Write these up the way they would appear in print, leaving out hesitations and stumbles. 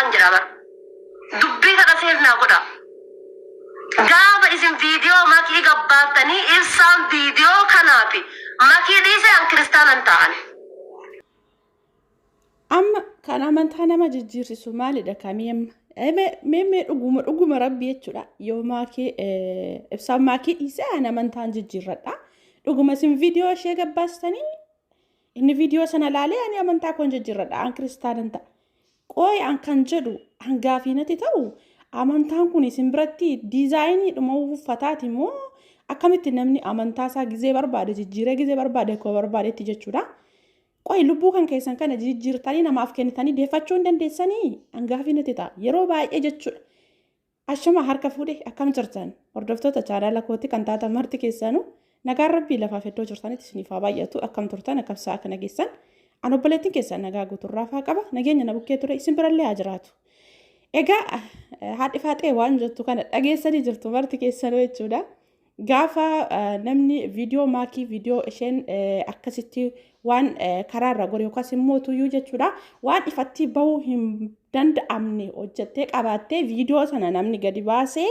ibsaan jira bar. Dubbii kana seernaa godha. Gaafa isin viidiyoo makii gabbaatanii ibsaan viidiyoo kanaafi makii dhiisee an kiristaanan ta'an. Amma kan amantaa nama jijjiirsisu maalidha kamiin? Mee dhuguma rabbi jechuudha. Yoo makii ibsaan makii dhiisee an amantaan jijjiirradha. Dhuguma isin viidiyoo ishee gabbaastanii inni viidiyoo sana laalee ani amantaa koon jijjiirradha. An kiristaanan ta'a. Qooy an kan jedhu hangaafiinati ta'u amantaan kun isin biratti diizaayinii dhuma uffataati moo akkamitti namni amantaa isaa gizee barbaade jijjiiree gizee barbaade koo barbaadetti jechuudha. Qooy lubbuu kan keessan kana jijjiirtanii namaaf kennitanii deeffachuu hin dandeessanii hangaafiinati ta'a. Yeroo baay'ee jechuudha. Ashama harka fuudhee akkam jirtan hordoftoota chaanala kootii kan taatan marti keessanuu nagaan rabbii lafaaf iddoo jirtanitti isiniif haa baay'atu akkam turtan akkam sa'a kana geessan. An obboleettiin keessan nagaa guuturraa faa qaba nageenya na bukkee ture isin birallee haa jiraatu. Egaa haadhi faaxee waan jettu kana dhageessanii jirtu marti keessanuu jechuudha. Gaafa namni viidiyoo makii viidiyoo isheen akkasitti waan karaarra gore yookaas immoo tuyyuu jechuudha. Waan ifatti bahuu hin danda'amne hojjettee qabaattee viidiyoo sana namni gadi baasee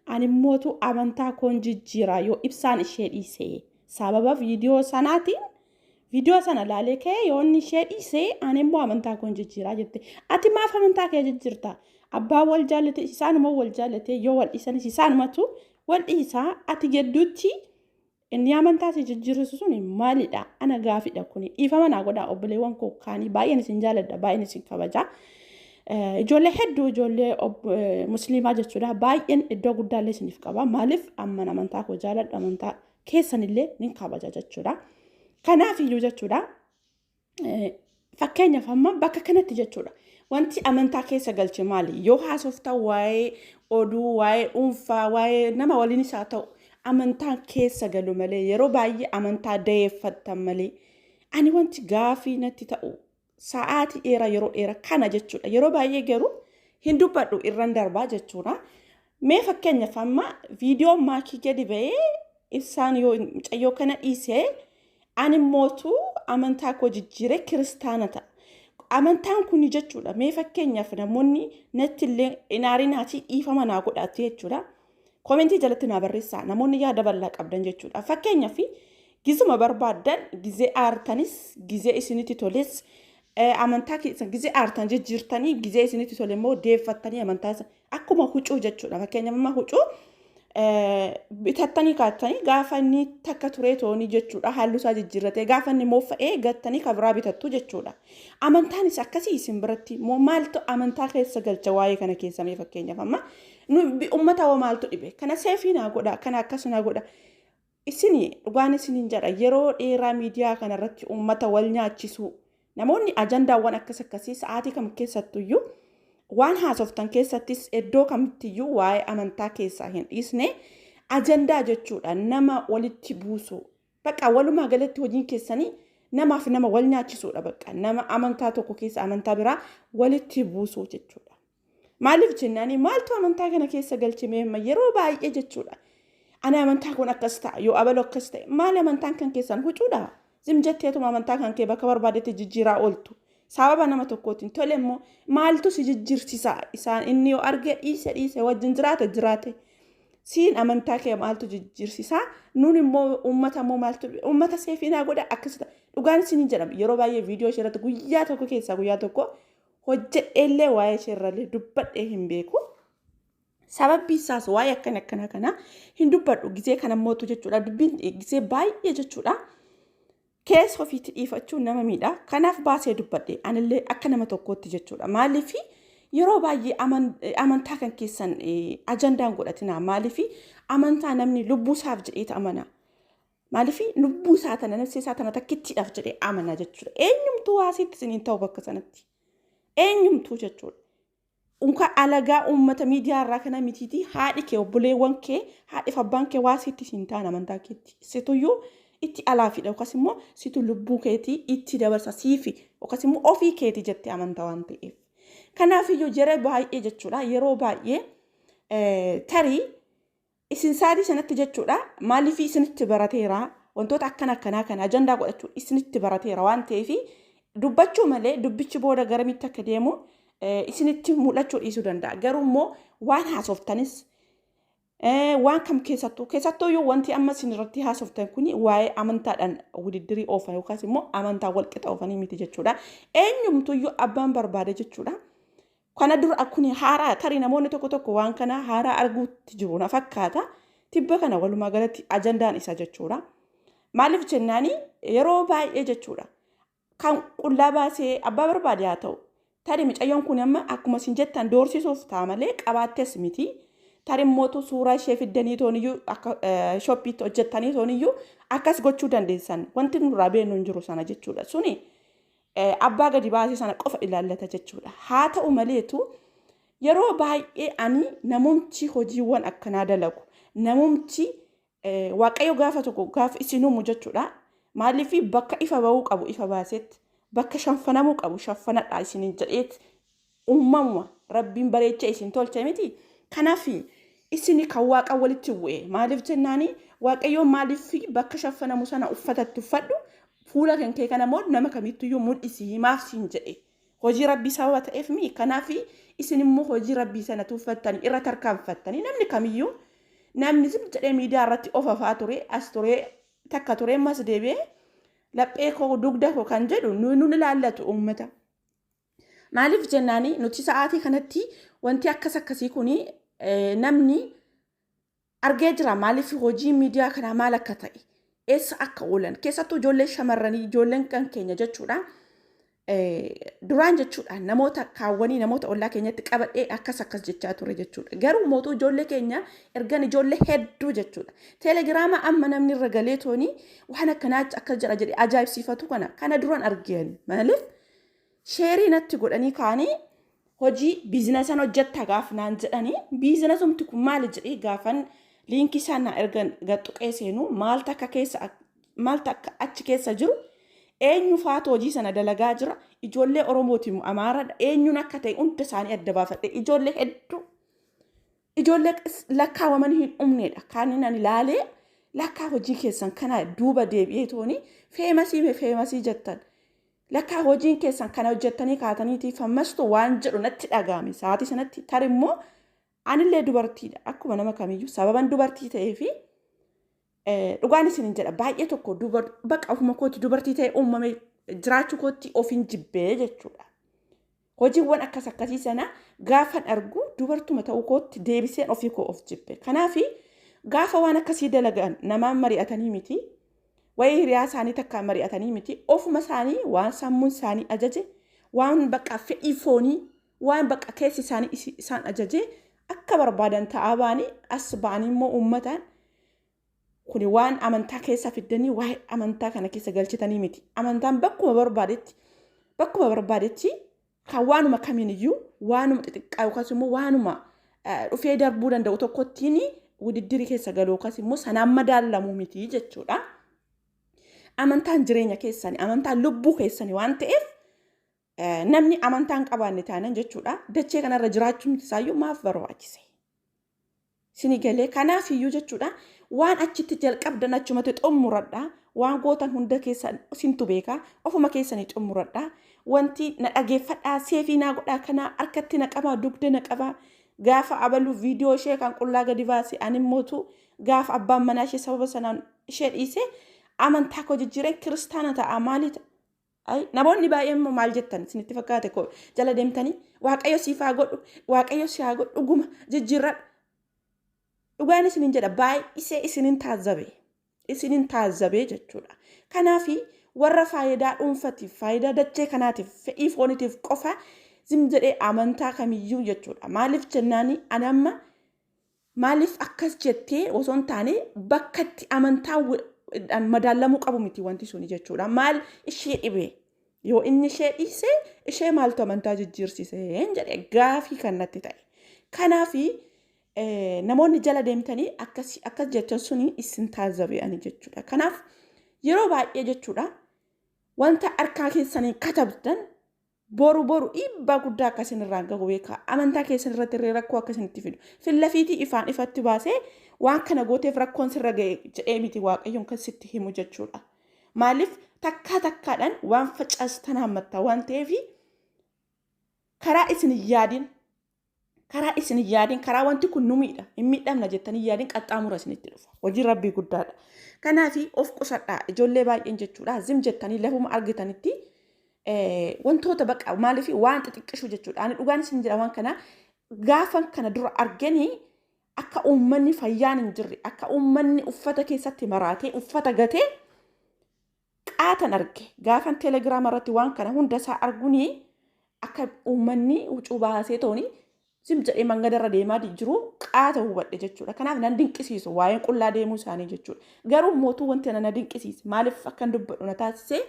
ani mootu amantaa koon jijjiira yoo ibsaan ishee dhiisee sababa viidiyoo sanaatiin viidiyoo sana laalee kee yoo inni ishee dhiisee ani immoo amantaa koon jijjiiraa jette. Ati maaf amantaa kee jijjiirta? Abbaa wal jaallate isaanuma wal jaallate yoo wal dhiisanis isaanumatu wal dhiisaa ati gidduutti inni amantaa si jijjiirsu sun maalidha? Ana gaafidha kuni dhiifama naa godhaa obboleewwan koo kaanii baay'een isin jaalladha baay'een isin kabaja. Ijoollee hedduu ijoollee musliimaa jechuudha baay'een iddoo guddaallee isiniif qaba. Maaliif amman amantaa koo jaalladha amantaa keessanillee nin kabaja jechuudha. Kanaaf iyyuu jechuudha. Fakkeenyaaf amma bakka kanatti jechuudha. Wanti amantaa keessa galche maali? Yoo haasofta waa'ee oduu, waa'ee dhuunfaa, waa'ee nama waliinis haa ta'u amantaa keessa galu malee yeroo baay'ee amantaa dayeeffattan malee ani wanti gaafii natti ta'u sa'aatii dheeraa yeroo dheeraa kana jechuudha. Yeroo baay'ee garuu hin dubbadhu irraan darbaa jechuudha. Mee fakkeenyaaf amma viidiyoo makii gadi ba'ee ibsaan yoo mucayyoo kana dhiisee ani mootu amantaa koo jijjiiree kiristaana ta'a. Amantaan kun jechuudha. Mee fakkeenyaaf namoonni natti illee inaarinaati dhiifama naa godhaatti jechuudha. Komentii jalatti naa barreessaa namoonni yaada bal'aa qabdan jechuudha. Fakkeenyaaf gizuma barbaadan gizee aartanis gizee isinitti toles amantaa keessan gizee aartan jijjiirtanii gizee isinitti tole immoo deeffattanii amantaa akkuma huccuu jechuudha. Fakkeenyaaf amma huccuu bitattanii kaattanii gaafa inni takka turee toonii jechuudha. Halluu isaa jijjiirratee gaafa inni moofa'ee gattanii kabraa bitattu jechuudha. Amantaanis akkasii isin biratti maaltu amantaa keessa galcha waa'ee kana keessa mee fakkeenyaaf amma uummata hoo maaltu dhibe kana seefii naa godha kana akkas naa godha. Isini dhugaan isiniin jedha yeroo dheeraa miidiyaa kanarratti uummata wal nyaachisu namoonni ajandaawwan akkasii sa'aatii kam keessattuyyuu waan haasoftan keessattis iddoo kamittiyyuu waa'ee amantaa keessaa hin dhiisne ajandaa jechuudha nama walitti buusu. Bakka walumaa galatti hojiin keessanii namaaf nama wal nyaachisuudha bakka nama amantaa tokko keessa amantaa biraa walitti buusu jechuudha. Maaliif jennaani maaltu amantaa kana keessa galchime yeroo baay'ee jechuudha. Ani amantaa kun akkas ta'a yoo abaloo akkas ta'e maali amantaan kan keessan huccuudha? Zimjetteetuma amantaa kan kee bakka barbaadetti jijjiiraa ooltu. Sababa nama tokkootiin tole immoo maaltu si jijjiirsisaa isaan inni yoo arge dhiise wajjin jiraate siin amantaa kee maaltu jijjiirsisaa nuun immoo uummata immoo maaltu uummata seefinaa godha akkasita dhugaan isin jedhama yeroo baay'ee viidiyoo isheerratti guyyaa tokko keessaa guyyaa tokko hojjedheellee waa'ee isheerrallee dubbadhee hin beeku. Sababbi isaas waa'ee akkana kana hin dubbadhu gizee kana mootu jechuudha dubbiin gizee baay'ee jechuudha. Keessa ofiitti dhiifachuun nama miidha. Kanaaf baasee dubbadhe anillee akka nama tokkootti jechuudha. Maaliif yeroo baay'ee amantaa kan keessan ajandaan godhatina. Maaliif amantaa namni lubbuusaaf jedhee amana. Maaliif lubbuusaa tana nafsi isaa tana takkittiidhaaf jedhee amana jechuudha. Eenyumtuu waasiitti isiniin ta'u bakka sanatti. Eenyumtuu jechuudha. Unka alagaa uummata miidiyaa irraa kana mitiitii haadhi kee obboleewwan kee haadhiif abbaan kee waasiitti isin ta'an amantaa keetti. Situyyuu itti alaafidha yookaas immoo situ lubbuu keetii itti dabarsa siifi yookaas immoo ofii keetii jettee amantaa waan ta'eef. Kanaaf iyyuu jara baay'ee jechuudha yeroo baay'ee tarii isin saadii sanatti jechuudha maaliif isinitti barateera wantoota akkanaa kana ajandaa godhachuu isinitti barateera waan ta'eef dubbachuu malee dubbichi booda garamitti akka deemu isinitti mul'achuu dhiisuu danda'a. Garuu immoo waan haasoftanis waan kam keessattuu yoo wanti amma isin irratti haasoftan kuni waa'ee amantaadhaan wudiddirii oofan yookaas immoo amantaa walqixa oofanii miti jechuudha. Eenyumtuyyuu abbaan barbaade jechuudha. Kana dura akkuni haaraa tarii namoonni tokko waan kana haaraa arguutti jiru na fakkaata. Tibba kana walumaa galatti ajandaan isa jechuudha. Maaliif jennaani yeroo baay'ee jechuudha. Kan qullaa baasee abbaa barbaade haa ta'u. Tarii mucayyoon kun amma akkuma isin jettan doorsisuuf ta'a malee qabaattees miti. Tarii mootu suuraa ishee fiddanii tooniyyuu akka shoppiitti hojjettanii tooniyyuu akkas gochuu dandeessan. Wanti nurraa beeknu hin jiru sana jechuudha. Suni abbaa gadi baasee sana qofa ilaallata jechuudha. Haa ta'u maleetu yeroo baay'ee ani namumti hojiiwwan akkanaa dalagu. Namumti waaqayyo gaafa tokko gaafa isin uumu jechuudha. Maaliif bakka ifa bahuu qabu ifa baasetti bakka shanfanamuu qabu shanfanadhaa isiniin jedheet uumama rabbiin bareecha isin tolche miti. Kanaaf isin kan waaqa walitti bu'e maaliif jennaani waaqayyoon maaliif bakka shanfanamu sana uffatatti uffadhu fuula kan kee kana moo nama kamittuyyuu mul'isi himaaf siin jedhe hojii rabbii sababa ta'eef mi. Kanaaf isin immoo hojii rabbii sana tuffattanii irra tarkaanfattanii namni kamiyyuu namni sim jedhee miidiyaa irratti ofafaa ture as ture takka ture mas deebi'ee laphee koo dugda koo kan jedhu nun ilaallatu uummata. Maaliif jennaani nuti sa'aatii kanatti wanti akkas akkasii kuni namni argee jira. Maaliif hojii miidiyaa kana maal akka ta'e eessa akka oolan keessattuu ijoollee shamarranii ijoolleen kan keenya jechuudha. Duraan jechuudha namoota kaawwanii namoota ollaa keenyatti qabadhee akkas jechaa ture jechuudha. Garuu mootuu ijoollee keenya ergan ijoollee hedduu jechuudha. Teelegiraama amma namni irra galee tooni waan akkanaa akka jira jedhee ajaa'ibsiifatu kana duraan argeen maaliif sheerii natti godhanii kaanii hojii biizinesan hojjetta gaafnaan jedhanii biizinesumti kun maali jedhee gaafan liinkii sana ergan gaxuqee seenu maaltu akka achi keessa jiru eenyu faatu hojii sana dalagaa jira ijoollee Oromootiin Amaaraadha eenyuun akka ta'e hunda isaanii adda baafadhe ijoollee hedduu ijoollee lakkaawwaman hin dhumneedha. Kan ani ilaalee lakkaa hojii keessan kana duuba deebi'ee tooni feemasii jettan. Lakkaa hojiin keessan kana hojjettanii kaataniitiif ammastu waan jedhu natti dhagaame sa'aatii sanatti tarimmoo anillee dubartiidha akkuma nama kamiyyuu sababan dubartii ta'ee fi dhugaan isin jedha baay'ee tokko bakka ofuma kootti dubartii ta'e uumame jiraachuu kootti ofiin jibbee jechuudha. Hojiiwwan akkasii sana gaafan argu dubartuma ta'uu kootti deebiseen ofii koo of jibbe. Kanaaf gaafa waan akkasii dalagan namaan mari'atanii miti. Wayii hiriyaa isaanii takka mari'atanii miti ofuma isaanii waan sammuun isaanii ajaje waan bakka fedhii foonii waan bakka keessi isaanii isaan ajaje akka barbaadan ta'aa baanii as ba'anii immoo uummataan kuni waan amantaa keessa fiddanii waa'ee amantaa kana keessa galchitanii miti. Amantaan bakkuma barbaadetti kan waanuma kamiiniyyuu waanuma xixiqqaa yookaas immoo waanuma dhufee darbuu danda'u tokkottiin wudiddirii keessa galuu yookaas immoo sanaan madaalamuu miti jechuudha. Amantaan jireenya keessanii amantaan lubbuu keessanii waan ta'eef namni amantaan qabaanne taanan jechuudha. Dachee kanarra jiraachuun isaayyuu maaf barbaachise? Sini galee kanaaf iyyuu jechuudha waan achitti jalqabdan achumatti xumuradha. Waan gootan hunda keessan isintu beeka ofuma keessanii xumuradha. Wanti na dhageeffadhaa seefii naa godhaa kana harkatti na qabaa dugda na qabaa gaafa abaluu viidiyoo ishee kan qullaa gadi baase ani mootu gaafa abbaan manaa ishee sababa sanaan ishee dhiise amantaa koo jijjiireen kiristaana ta'a maaliidha. Namoonni baay'een maal jettan isinitti fakkaate koo jala deemtanii waaqayyo siif haa godhu waaqayyo si haa godhu dhuguma jijjiirradha. Dhugaan isinin jedha baay'isee isinin taazzabe jechuudha. Kanaaf warra faayidaa dhuunfatiif faayidaa dachee kanaatiif fedhii foonitiif qofa zim jedhee amantaa kamiyyuu jechuudha. Maaliif jennaani ani amma maaliif akkas jettee osoo hin taane bakkatti amantaa madaalamuu qabu miti wanti suni jechuudha. Maal ishee dhibee yoo inni ishee dhiise ishee maaltu amantaa jijjiirsise jedhee gaafii kan natti ta'e. Kanaaf namoonni jala deemtanii akkas jechan suni isin taazzabe'anii jechuudha. Kanaaf yeroo baay'ee jechuudha wanta harkaa keessanii katabdan boru dhiibbaa guddaa akkasin irraan gahu beekaa. Amantaa keessan irratti rakkoo akkasinitti fidu. Fillafiitii ifaan ifatti baasee waan kana gooteef rakkoon sirra ga'e jedhee miti waaqayyoon kan sitti himu jechuudha. Maaliif takkaadhaan waan facaastan hammattaa waan ta'eef karaa isin yaadin karaa wanti kun nu miidha hin miidhamna jettanii yaadin qaxxaamura isinitti dhufa hojii rabbii guddaadha kanaafi of qusadhaa ijoollee baay'een jechuudha zim jettanii lafuma argitanitti wantoota baqa maaliif waan xixiqqishu jechuudha ani dhugaan isin jedha waan kana gaafan kana dura arganii akka uummanni fayyaan hin jirre akka uummanni uffata keessatti maraatee uffata gatee qaatan arge gaafan teelegiraama irratti waan kana hunda isaa arguuni akka uummanni huccuu baasee tooni zim jedhee mangadarra deemaa jiru qaata hubadhe jechuudha kanaaf nan dinqisiisu waa'een qullaa deemuu isaanii jechuudha garuu mootuu wanti na dinqisiise maaliif akkan dubbadhu na taasise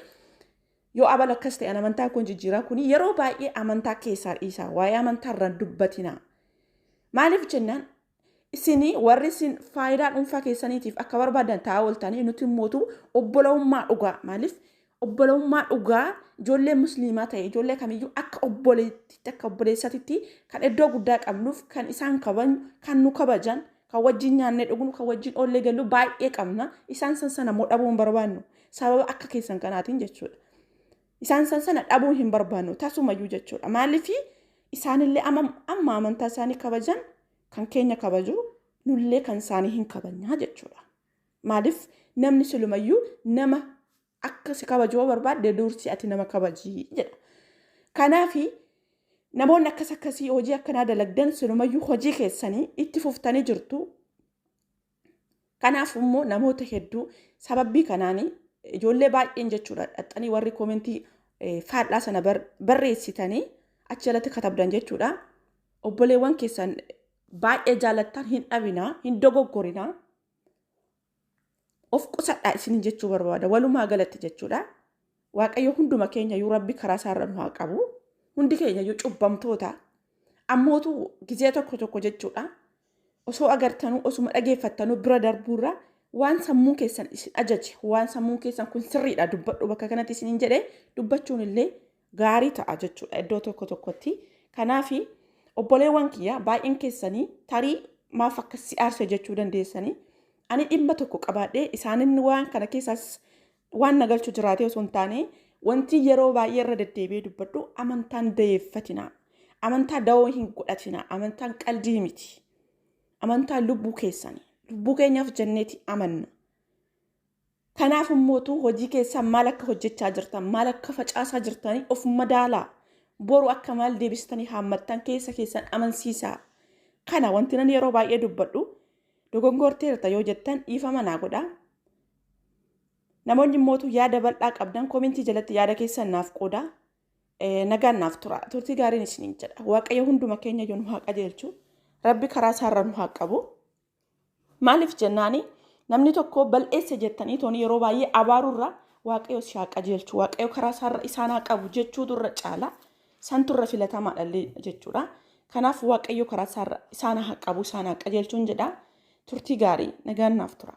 yoo abala akkas ta'e amantaa kun jijjiiraa kun yeroo baay'ee amantaa keessaa dhiisaa waa'ee amantaa irra dubbatina maaliif jennaan isinii warri isin faayidaa dhuunfaa keessaniitiif akka barbaadan taa'aa ooltanii nuti mootuu obbolummaa dhugaa maaliif obbolummaa dhugaa ijoollee musliimaa ta'e ijoollee kamiyyuu akka obboleettiitti akka obboleessatitti kan iddoo guddaa qabnuuf kan isaan kabajnu kan nu kabajan kan wajjin nyaannee dhugnu kan wajjin oollee gallu baay'ee qabna isaan sana moo dhabuu hin barbaannu sababa akka keessan kanaatiin jechuudha isaan sana dhabuu hin barbaannu tasumayyuu jechuudha maaliif isaanillee amma amantaa isaanii kabajan kan keenya kabaju nullee kan isaanii hin kabajnaa jechuudha maaliif namni silumayyuu nama akka si kabajuu barbaadde dursi ati nama kabajii jedha kanaafi namoonni akkasii hojii akkanaa dalagdan silumayyuu hojii keessanii itti fuftanii jirtu kanaaf immoo namoota hedduu sababii kanaanii ijoollee baay'een jechuudha dhaxxanii warri koomentii faadhaa sana barreessitanii achi jalatti katabdan jechuudha obboleewwan keessan baay'ee jaalattan hin dhabinaa hin dogoggorinaa of qusadhaa isin jechuu barbaada walumaa galatti jechuudha waaqayyo hunduma keenya yoo rabbi karaa isaarra nu haa qabu hundi keenya yoo cubbamtoota ammootu gizee tokko jechuudha osoo agartanuu osuma dhageeffattanuu bira darbuurra waan sammuu keessan isin ajaje waan sammuu keessan kun sirriidha dubbadhu bakka kanatti isiniin jedhee dubbachuun illee gaarii ta'a jechuudha iddoo tokkotti kanaafi obboleewwan kiyya baay'een keessanii tarii maaf akka si aarse jechuu dandeessanii ani dhimma tokko qabaadhee isaanin waan kana keessaas waan nagalchu jiraatee osoo hin taane wanti yeroo baay'ee irra deddeebi'ee dubbadhu amantaan dayeeffatina amantaa dawoo hin godhatina amantaan qaldii miti amantaan lubbuu keessanii lubbuu keenyaaf jenneeti amanna kanaaf immootu hojii keessan maal akka hojjechaa jirtan maal akka facaasaa jirtanii of madaalaa boru akka maal deebistanii haammattan keessan amansiisaa kana wanti nan yeroo baay'ee dubbadhu dogongorteerta yoo jettan dhiifama naa godhaa namoonni immootu yaada bal'aa qabdan koomentii jalatti yaada keessan naaf qoodaa nagaan naaf tura turtii gaariin isiniin jedha waaqayyo hunduma keenya yoo nu haa qajeelchu rabbi karaa isaarra nu haa qabu maaliif jennaani namni tokko bal'eesse jettanii tooni yeroo baay'ee abaaruurra waaqayyo si haa qajeelchu waaqayyo karaa isaarra isaan haa qabu jechuutu irra caala santurra filatamaadha jechuudha kanaaf waaqayyo karaa isaarra isaan haa qabu isaan haa qajeelchuun jedha turtii gaarii nagaan naaf tura